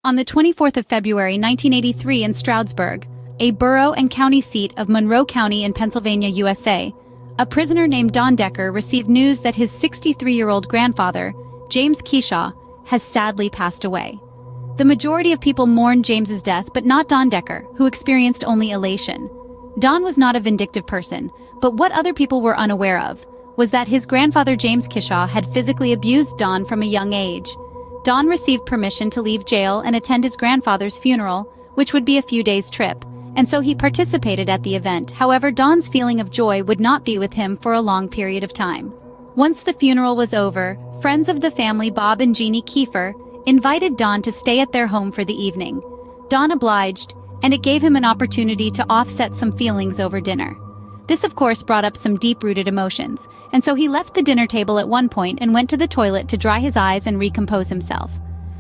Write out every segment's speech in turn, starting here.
On the 24th of February 1983 in Stroudsburg, a borough and county seat of Monroe County in Pennsylvania, USA, a prisoner named Don Decker received news that his 63-year-old grandfather, James Keeshaw, has sadly passed away. The majority of people mourned James's death, but not Don Decker, who experienced only elation. Don was not a vindictive person, but what other people were unaware of was that his grandfather James Keeshaw had physically abused Don from a young age. Don received permission to leave jail and attend his grandfather's funeral, which would be a few days' trip, and so he participated at the event. However, Don's feeling of joy would not be with him for a long period of time. Once the funeral was over, friends of the family, Bob and Jeannie Kiefer, invited Don to stay at their home for the evening. Don obliged, and it gave him an opportunity to offset some feelings over dinner. This of course brought up some deep-rooted emotions, and so he left the dinner table at one point and went to the toilet to dry his eyes and recompose himself.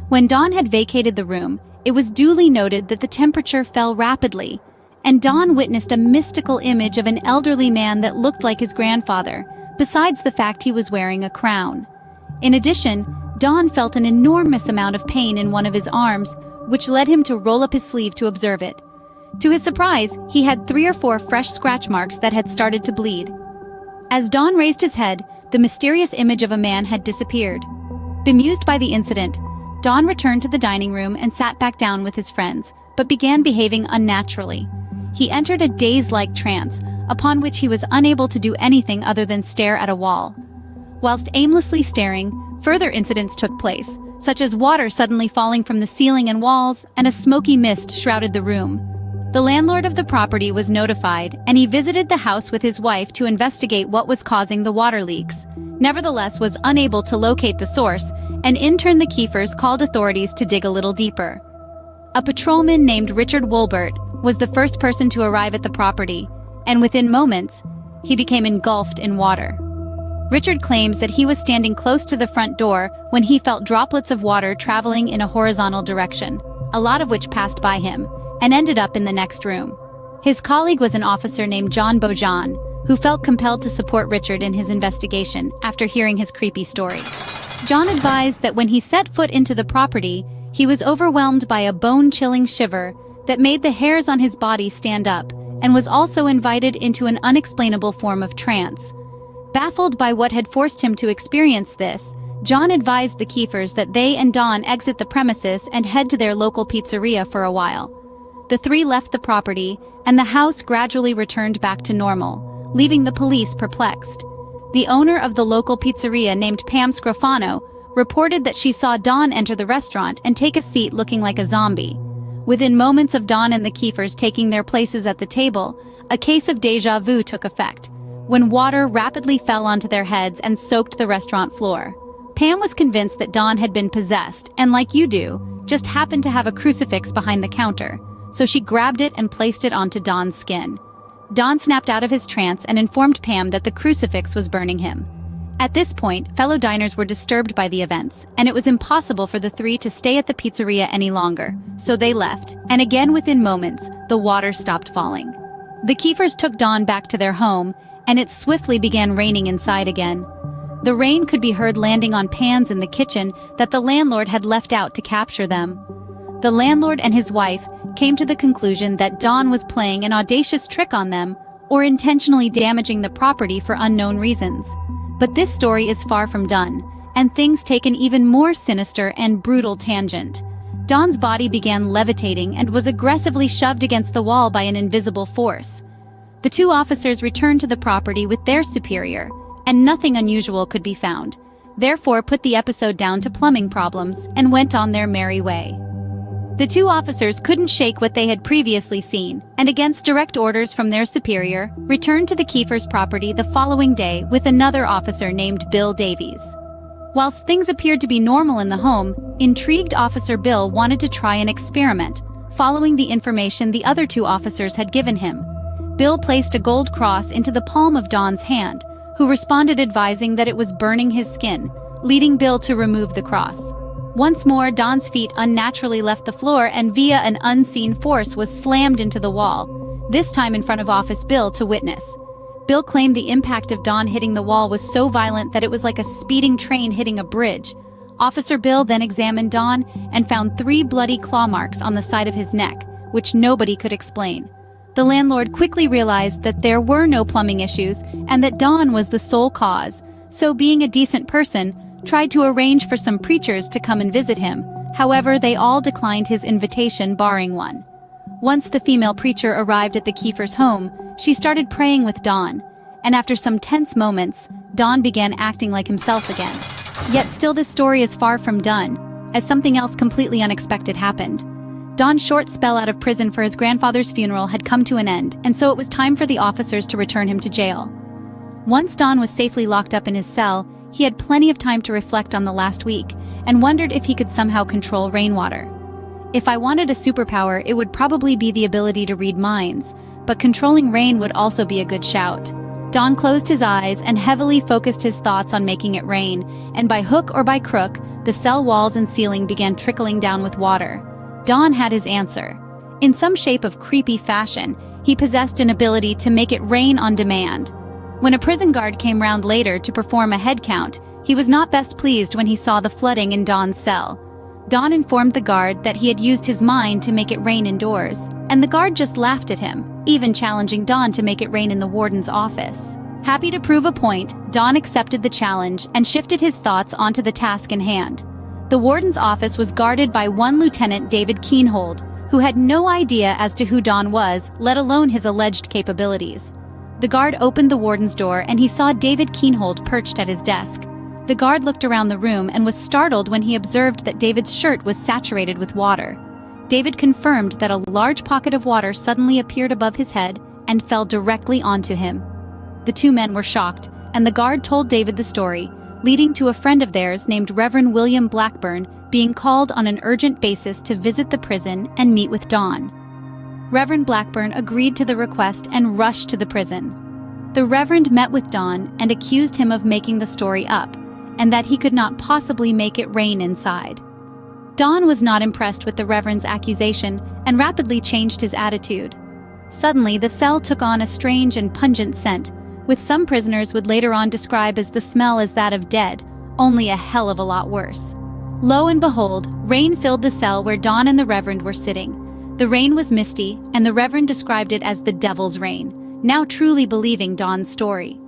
When Don had vacated the room, it was duly noted that the temperature fell rapidly, and Don witnessed a mystical image of an elderly man that looked like his grandfather, besides the fact he was wearing a crown. In addition, Don felt an enormous amount of pain in one of his arms, which led him to roll up his sleeve to observe it. To his surprise, he had 3 or 4 fresh scratch marks that had started to bleed. As Don raised his head, the mysterious image of a man had disappeared. Bemused by the incident, Don returned to the dining room and sat back down with his friends, but began behaving unnaturally. He entered a daze-like trance, upon which he was unable to do anything other than stare at a wall. Whilst aimlessly staring, further incidents took place, such as water suddenly falling from the ceiling and walls, and a smoky mist shrouded the room. The landlord of the property was notified, and he visited the house with his wife to investigate what was causing the water leaks. Nevertheless, was unable to locate the source, and in turn the Kiefers called authorities to dig a little deeper. A patrolman named Richard Wolbert was the first person to arrive at the property, and within moments, he became engulfed in water. Richard claims that he was standing close to the front door when he felt droplets of water traveling in a horizontal direction, a lot of which passed by him, and ended up in the next room. His colleague was an officer named John Beaujean, who felt compelled to support Richard in his investigation after hearing his creepy story. John advised that when he set foot into the property, he was overwhelmed by a bone-chilling shiver that made the hairs on his body stand up, and was also invited into an unexplainable form of trance. Baffled by what had forced him to experience this, John advised the Kiefers that they and Don exit the premises and head to their local pizzeria for a while. The 3 left the property, and the house gradually returned back to normal, leaving the police perplexed. The owner of the local pizzeria, named Pam Scrofano, reported that she saw Don enter the restaurant and take a seat looking like a zombie. Within moments of Don and the Kiefers taking their places at the table, a case of déjà vu took effect, when water rapidly fell onto their heads and soaked the restaurant floor. Pam was convinced that Don had been possessed and, like you do, just happened to have a crucifix behind the counter, so she grabbed it and placed it onto Don's skin. Don snapped out of his trance and informed Pam that the crucifix was burning him. At this point, fellow diners were disturbed by the events, and it was impossible for the 3 to stay at the pizzeria any longer, so they left, and again within moments, the water stopped falling. The Kiefers took Don back to their home, and it swiftly began raining inside again. The rain could be heard landing on pans in the kitchen that the landlord had left out to capture them. The landlord and his wife came to the conclusion that Don was playing an audacious trick on them or intentionally damaging the property for unknown reasons. But this story is far from done, and things take an even more sinister and brutal tangent. Don's body began levitating and was aggressively shoved against the wall by an invisible force. The 2 officers returned to the property with their superior, and nothing unusual could be found, therefore put the episode down to plumbing problems and went on their merry way. The 2 officers couldn't shake what they had previously seen, and against direct orders from their superior, returned to the Kiefers' property the following day with another officer named Bill Davies. Whilst things appeared to be normal in the home, intrigued Officer Bill wanted to try an experiment, following the information the other 2 officers had given him. Bill placed a gold cross into the palm of Don's hand, who responded advising that it was burning his skin, leading Bill to remove the cross. Once more, Don's feet unnaturally left the floor and via an unseen force was slammed into the wall, this time in front of Officer Bill to witness. Bill claimed the impact of Don hitting the wall was so violent that it was like a speeding train hitting a bridge. Officer Bill then examined Don and found 3 bloody claw marks on the side of his neck, which nobody could explain. The landlord quickly realized that there were no plumbing issues and that Don was the sole cause, so being a decent person, tried to arrange for some preachers to come and visit him. However, they all declined his invitation, barring one. Once the female preacher arrived at the Kiefer's home, she started praying with Don, and after some tense moments, Don began acting like himself again. Yet still this story is far from done, as something else completely unexpected happened. Don's short spell out of prison for his grandfather's funeral had come to an end, and so it was time for the officers to return him to jail. Once Don was safely locked up in his cell, he had plenty of time to reflect on the last week, and wondered if he could somehow control rainwater. If I wanted a superpower, it would probably be the ability to read minds, but controlling rain would also be a good shout. Don closed his eyes and heavily focused his thoughts on making it rain, and by hook or by crook, the cell walls and ceiling began trickling down with water. Don had his answer. In some shape of creepy fashion, he possessed an ability to make it rain on demand. When a prison guard came round later to perform a head count, he was not best pleased when he saw the flooding in Don's cell. Don informed the guard that he had used his mind to make it rain indoors, and the guard just laughed at him, even challenging Don to make it rain in the warden's office. Happy to prove a point, Don accepted the challenge and shifted his thoughts onto the task in hand. The warden's office was guarded by one Lieutenant David Keenhold, who had no idea as to who Don was, let alone his alleged capabilities. The guard opened the warden's door and he saw David Keenhold perched at his desk. The guard looked around the room and was startled when he observed that David's shirt was saturated with water. David confirmed that a large pocket of water suddenly appeared above his head and fell directly onto him. The 2 men were shocked, and the guard told David the story, leading to a friend of theirs named Reverend William Blackburn being called on an urgent basis to visit the prison and meet with Don. Reverend Blackburn agreed to the request and rushed to the prison. The Reverend met with Don and accused him of making the story up, and that he could not possibly make it rain inside. Don was not impressed with the Reverend's accusation and rapidly changed his attitude. Suddenly, the cell took on a strange and pungent scent, which some prisoners would later on describe as the smell as that of dead, only a hell of a lot worse. Lo and behold, rain filled the cell where Don and the Reverend were sitting. The rain was misty, and the Reverend described it as the devil's rain, now truly believing Don's story.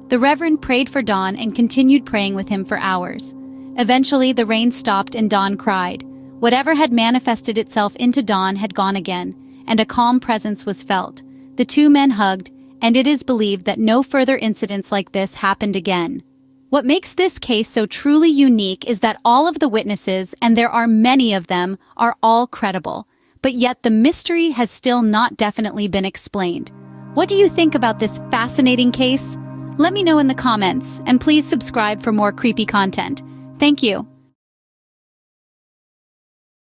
The Reverend prayed for Don and continued praying with him for hours. Eventually, the rain stopped and Don cried. Whatever had manifested itself into Don had gone again, and a calm presence was felt. The 2 men hugged, and it is believed that no further incidents like this happened again. What makes this case so truly unique is that all of the witnesses, and there are many of them, are all credible. But yet the mystery has still not definitely been explained. What do you think about this fascinating case? Let me know in the comments, and please subscribe for more creepy content. Thank you.